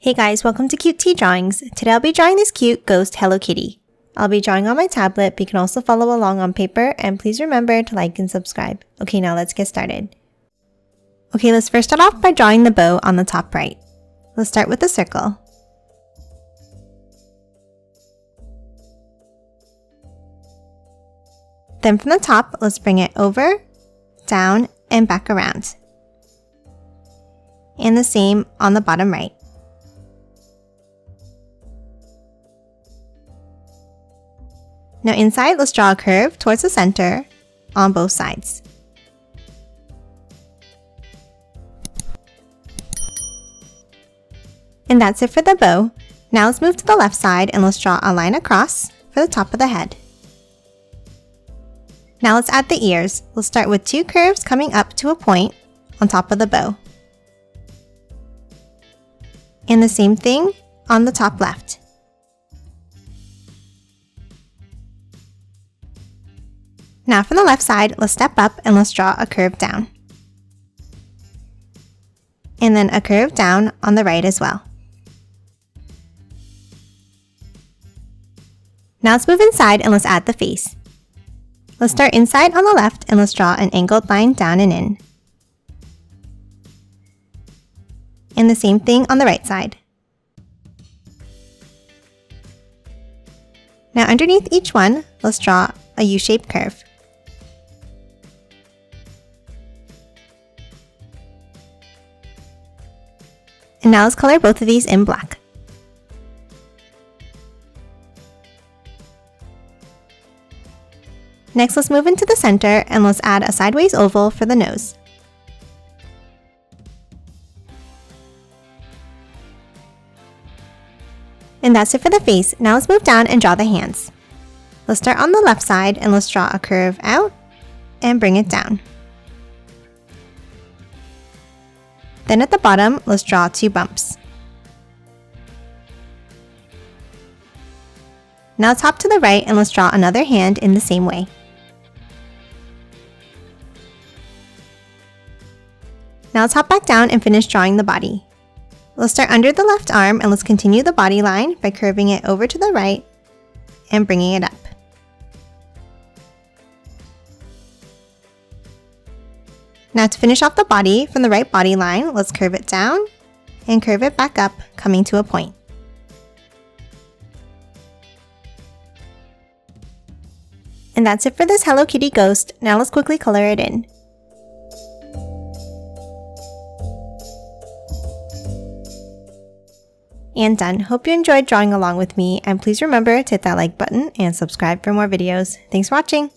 Hey guys, welcome to Kitī Drawings. Today I'll be drawing this cute ghost Hello Kitty. I'll be drawing on my tablet, but you can also follow along on paper, and please remember to like and subscribe. Okay, now let's get started. Okay, let's first start off by drawing the bow on the top right. Let's start with a circle. Then from the top, let's bring it over, down, and back around. And the same on the bottom right. Now inside, let's draw a curve towards the center on both sides. And that's it for the bow. Now let's move to the left side and let's draw a line across for the top of the head. Now let's add the ears. Let's start with two curves coming up to a point on top of the bow. And the same thing on the top left. Now from the left side, let's step up and let's draw a curve down. And then a curve down on the right as well. Now let's move inside and let's add the face. Let's start inside on the left and let's draw an angled line down and in. And the same thing on the right side. Now underneath each one, let's draw a U-shaped curve. And now let's color both of these in black. Next, let's move into the center and let's add a sideways oval for the nose. And that's it for the face. Now let's move down and draw the hands. Let's start on the left side and let's draw a curve out and bring it down. Then at the bottom, let's draw two bumps. Now let's hop to the right and let's draw another hand in the same way. Now let's hop back down and finish drawing the body. Let's start under the left arm and let's continue the body line by curving it over to the right and bringing it up. Now to finish off the body, from the right body line, let's curve it down and curve it back up, coming to a point. And that's it for this Hello Kitty ghost. Now let's quickly color it in. And done. Hope you enjoyed drawing along with me, and please remember to hit that like button and subscribe for more videos. Thanks for watching!